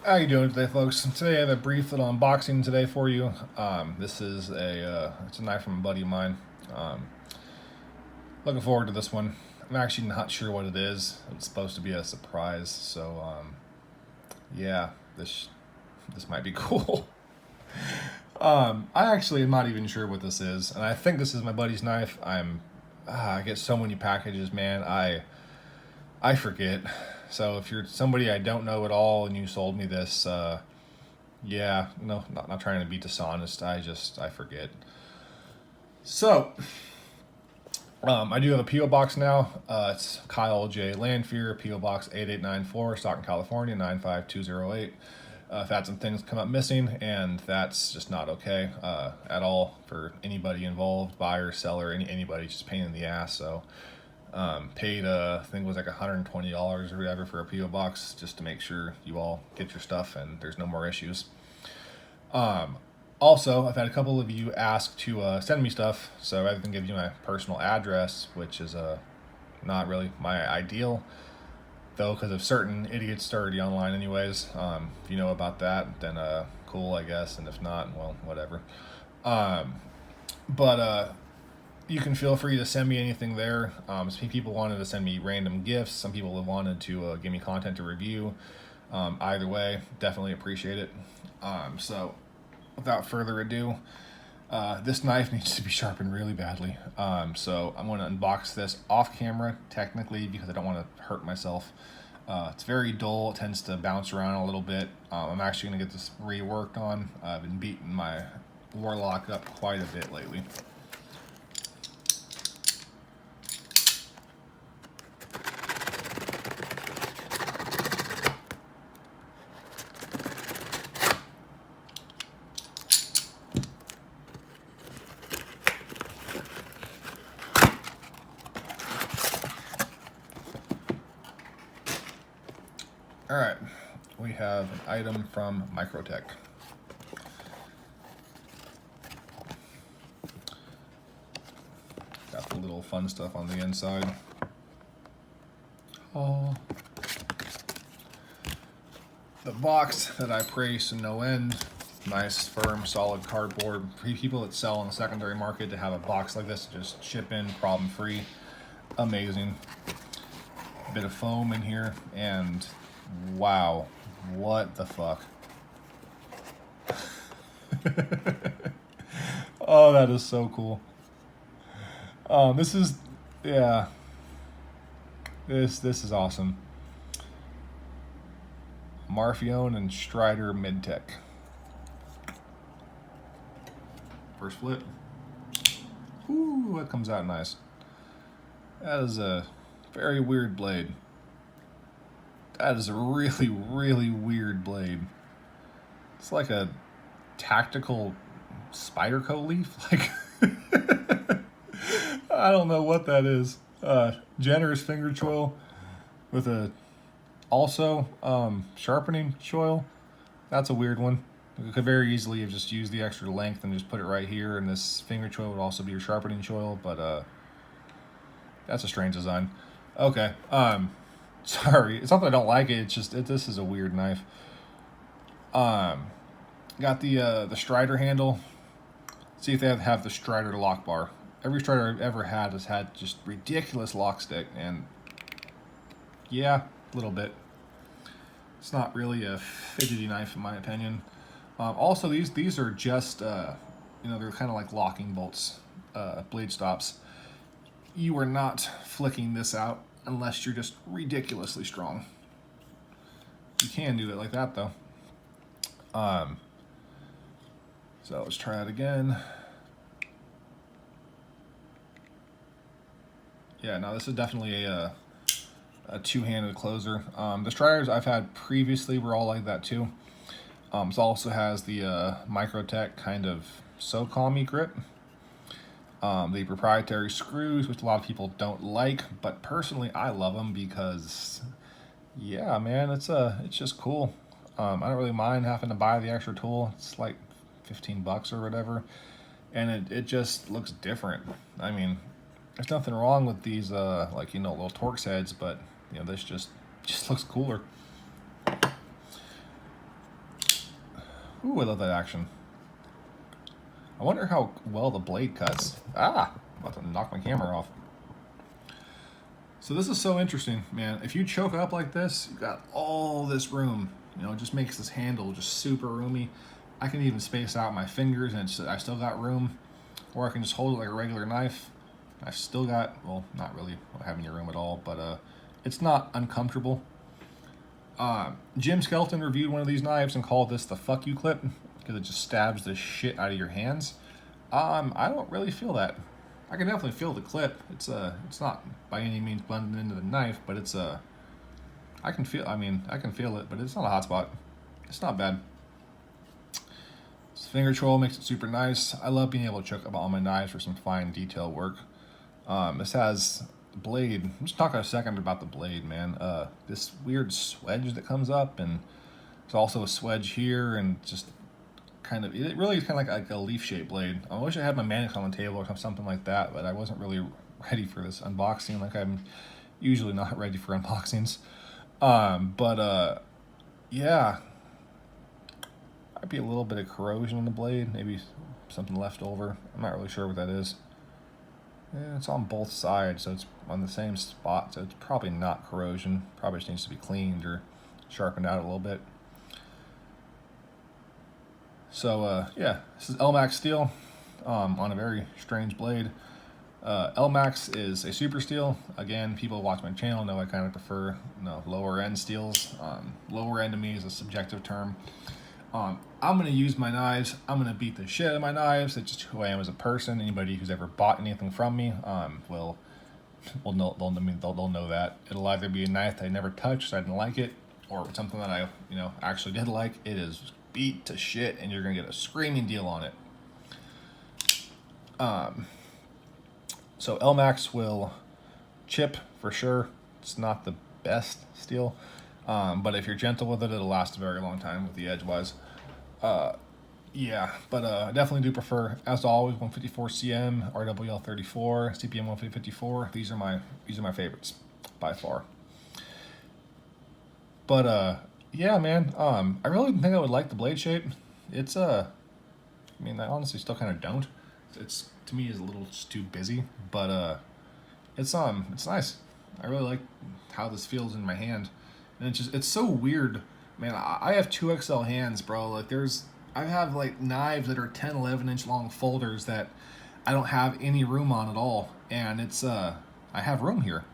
How you doing today, folks? Today I have a brief little unboxing today for you. This is it's a knife from a buddy of mine. Um, Looking forward to this one. I'm actually not sure what it is. It's supposed to be a surprise, so yeah, this might be cool. I actually am not even sure what this is, and I think this is my buddy's knife. I get so many packages, man. I forget. So if you're somebody I don't know at all and you sold me this, yeah, no, not trying to be dishonest. I forget. So, I do have a PO box now. It's Kyle J. Landfear, PO Box 8894, Stockton, California 95208. I've had some things come up missing, and that's just not okay at all for anybody involved, buyer, seller, anybody. Just pain in the ass. So, paid I think it was like $120 or whatever for a PO box just to make sure you all get your stuff and there's no more issues. Also, I've had a couple of you ask to send me stuff, so rather than give you my personal address, which is not really my ideal, though, because of certain idiots already online anyways. If you know about that, then cool, I guess, and if not, well, whatever. But you can feel free to send me anything there. Some people wanted to send me random gifts. Some people have wanted to give me content to review. Either way, definitely appreciate it. So, without further ado, this knife needs to be sharpened really badly. So I'm going to unbox this off camera, technically, because I don't want to hurt myself. It's very dull. It tends to bounce around a little bit. I'm actually going to get this reworked on. I've been beating my Warlock up quite a bit lately. All right, we have an item from Microtech. Got the little fun stuff on the inside. Oh, the box that I praise to no end. Nice, firm, solid cardboard. For people that sell on the secondary market, to have a box like this, just ship in problem free. Amazing. A bit of foam in here, and wow, what the fuck. Oh, that is so cool. This is, yeah, this is awesome. Marfione and Strider Midtech. First flip. Ooh, that comes out nice. That is a very weird blade. That is a really, really weird blade. It's like a tactical Spyderco leaf. Like, I don't know what that is. Generous finger choil with a also sharpening choil. That's a weird one. You could very easily have just used the extra length and just put it right here, and this finger choil would also be your sharpening choil, but that's a strange design. Okay, sorry, it's not that I don't like it, it's just, this is a weird knife. Got the Strider handle. See if they have the Strider lock bar. Every Strider I've ever had has had just ridiculous lock stick, and yeah, a little bit. It's not really a fidgety knife in my opinion. Also, these are just, you know, they're kind of like locking bolts, blade stops. You are not flicking this out unless you're just ridiculously strong. You can do it like that though. So let's try it again. Yeah, no, this is definitely a two-handed closer. The Striders I've had previously were all like that too. It also has the Microtech kind of so-call-me grip. The proprietary screws, which a lot of people don't like, but personally I love them because, yeah, man, it's just cool. I don't really mind having to buy the extra tool. It's like 15 bucks or whatever, and it just looks different. I mean, there's nothing wrong with these like, you know, little Torx heads, but you know, this just looks cooler. Ooh, I love that action. I wonder how well the blade cuts. Ah, I'm about to knock my camera off. So this is so interesting, man. If you choke up like this, you got all this room. You know, it just makes this handle just super roomy. I can even space out my fingers and I still got room. Or I can just hold it like a regular knife. I've still got, well, not really having any room at all, but it's not uncomfortable. Jim Skelton reviewed one of these knives and called this the fuck you clip because it just stabs the shit out of your hands. I don't really feel that. I can definitely feel the clip. It's not by any means blended into the knife, but it's I can feel it, but it's not a hot spot. It's not bad. This finger control makes it super nice. I love being able to choke up all my knives for some fine detail work. This has the blade. I'm just talking a second about the blade, man. This weird swedge that comes up, and there's also a swedge here, and just kind of, it really is kind of like a leaf-shaped blade. I wish I had my Manix on the table or something like that, but I wasn't really ready for this unboxing. Like, I'm usually not ready for unboxings. Yeah, might be a little bit of corrosion in the blade, maybe something left over. I'm not really sure what that is. Yeah, it's on both sides, so it's on the same spot, so it's probably not corrosion. Probably just needs to be cleaned or sharpened out a little bit. So yeah, this is LMAX steel on a very strange blade. LMAX is a super steel. Again, people who watch my channel know I kind of prefer lower end steels. Lower end to me is a subjective term. I'm going to use my knives. I'm going to beat the shit out of my knives. It's just who I am as a person. Anybody who's ever bought anything from me will know, they'll know that. It'll either be a knife that I never touched, so I didn't like it, or something that I actually did like. It is beat to shit, and you're going to get a screaming deal on it. So LMAX will chip for sure. It's not the best steel, but if you're gentle with it, it'll last a very long time with the edgewise. Yeah, but I definitely do prefer, as always, 154 CM, RWL34, CPM 154. These are my favorites by far. But yeah, man, I really didn't think I would like the blade shape. It's I honestly still kind of don't. It's, to me, is a little just too busy, but it's nice. I really like how this feels in my hand, and it's so weird, man. I have 2XL hands, bro. Like I have like knives that are 10, 11 inch long folders that I don't have any room on at all, and it's I have room here.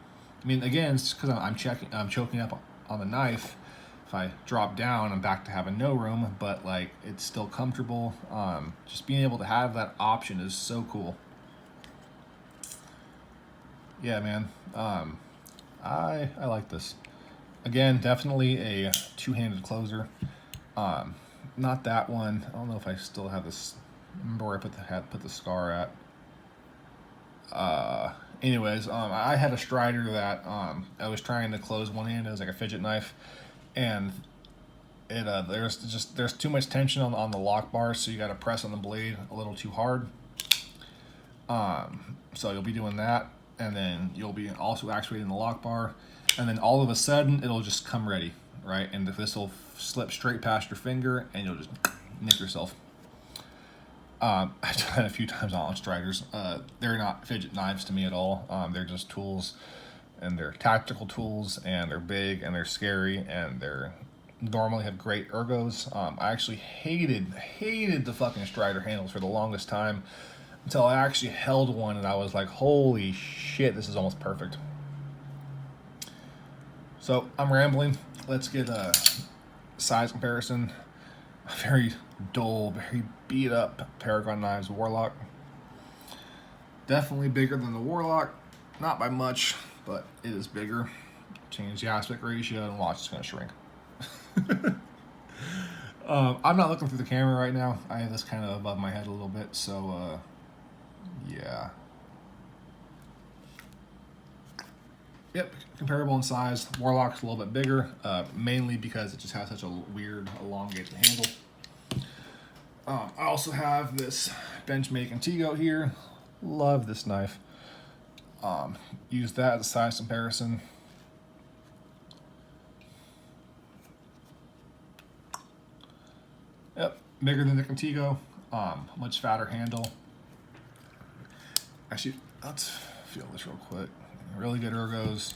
I mean, again, it's because I'm choking up on the knife. If I drop down, I'm back to having no room, but like it's still comfortable. Just being able to have that option is so cool. Yeah, man. I like this. Again, definitely a two-handed closer. Not that one. I don't know if I still have this. Remember where I put the scar at. Anyways, I had a Strider that I was trying to close one hand. It was like a fidget knife, and it there's too much tension on the lock bar, so you got to press on the blade a little too hard. So you'll be doing that, and then you'll be also actuating the lock bar, and then all of a sudden it'll just come ready, right? And this will slip straight past your finger, and you'll just nick yourself. I've done that a few times on Striders. They're not fidget knives to me at all. They're just tools, and they're tactical tools, and they're big, and they're scary, and they're normally have great ergos. I actually hated the fucking Strider handles for the longest time until I actually held one, and I was like, holy shit, this is almost perfect. So I'm rambling. Let's get a size comparison. Very dull, very beat up Paragon Knives Warlock. Definitely bigger than the Warlock. Not by much, but it is bigger. Change the aspect ratio and watch, it's going to shrink. I'm not looking through the camera right now. I have this kind of above my head a little bit, so yeah. Yep, comparable in size. Warlock's a little bit bigger, mainly because it just has such a weird elongated handle. I also have this Benchmade Contigo here. Love this knife. Use that as a size comparison. Yep, Bigger than the Contigo, much fatter handle. Actually, let's feel this real quick. Really good ergos.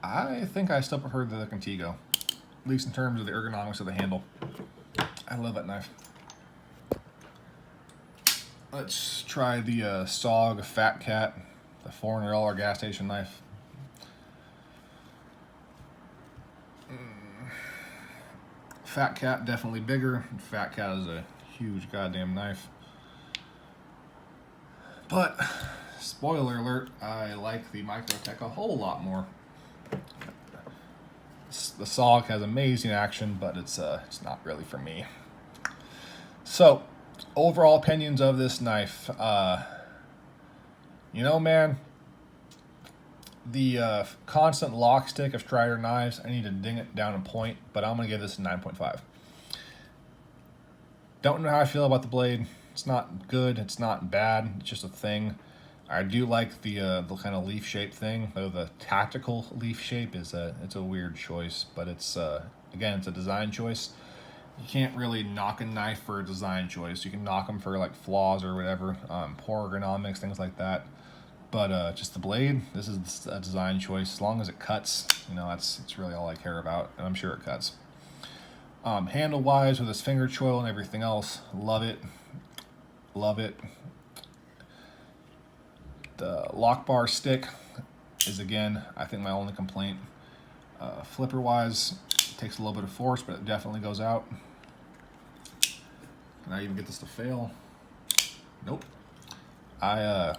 I think I still prefer the Contigo, at least in terms of the ergonomics of the handle. I love that knife. Let's try the SOG Fat Cat, the $400 gas station knife. Fat Cat definitely bigger. Fat Cat is a huge goddamn knife. But spoiler alert, I like the Microtech a whole lot more. The SOG has amazing action, but it's not really for me. So, overall opinions of this knife. You know, man, the constant lock stick of Strider knives, I need to ding it down a point, but I'm going to give this a 9.5. Don't know how I feel about the blade. It's not good, it's not bad, it's just a thing. I do like the kind of leaf shape thing, though the tactical leaf shape is it's a weird choice, but it's again, it's a design choice. You can't really knock a knife for a design choice. You can knock them for like flaws or whatever, poor ergonomics, things like that. But just the blade, this is a design choice. As long as it cuts, you know, it's really all I care about, and I'm sure it cuts. Handle wise, with this finger choil and everything else, love it, love it. The lock bar stick is, again, I think my only complaint. Flipper wise, it takes a little bit of force, but it definitely goes out. Can I even get this to fail? Nope. I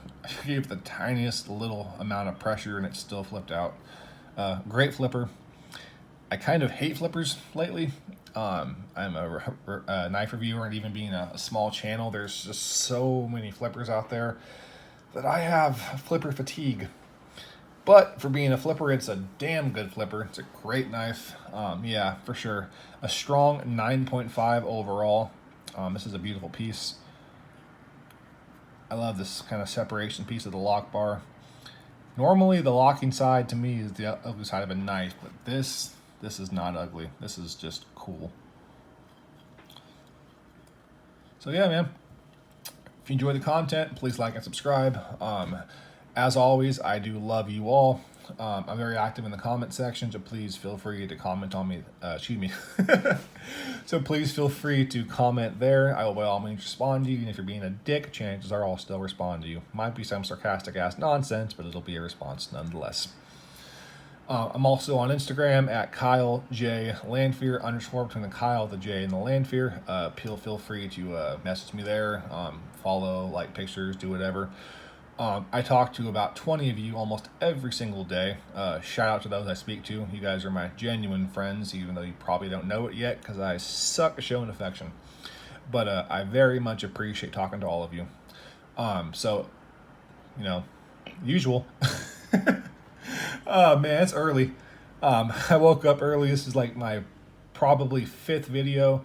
gave the tiniest little amount of pressure and it still flipped out. Great flipper. I kind of hate flippers lately. I'm a knife reviewer, and even being a small channel, there's just so many flippers out there that I have flipper fatigue. But for being a flipper, it's a damn good flipper. It's a great knife. Yeah, for sure. A strong 9.5 overall. This is a beautiful piece. I love this kind of separation piece of the lock bar. Normally, the locking side to me is the ugly side of a knife, but this is not ugly. This is just cool. So yeah, man. If you enjoy the content, please like and subscribe. As always, I do love you all. I'm very active in the comment section, so please feel free to comment on me. Excuse me. So please feel free to comment there. I will by all means respond to you, and if you're being a dick, chances are I'll still respond to you. Might be some sarcastic ass nonsense, but it'll be a response nonetheless. I'm also on Instagram at Kyle J Landfear _ between the Kyle, the J, and the Landfear. Feel free to message me there, follow, like pictures, do whatever. I talk to about 20 of you almost every single day. Shout out to those I speak to. You guys are my genuine friends, even though you probably don't know it yet, because I suck at showing affection. But I very much appreciate talking to all of you. So, you know, usual. Oh man, it's early. I woke up early. This is like my probably 5th video.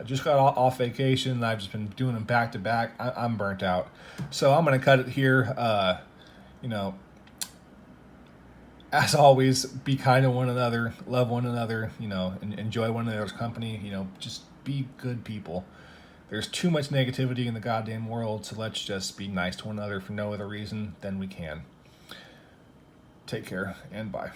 Just got off vacation, and I've just been doing them back to back. I'm burnt out, so I'm gonna cut it here. You know, as always, be kind to one another, love one another. You know, and enjoy one another's company. You know, just be good people. There's too much negativity in the goddamn world, so let's just be nice to one another for no other reason than we can. Take care, and bye.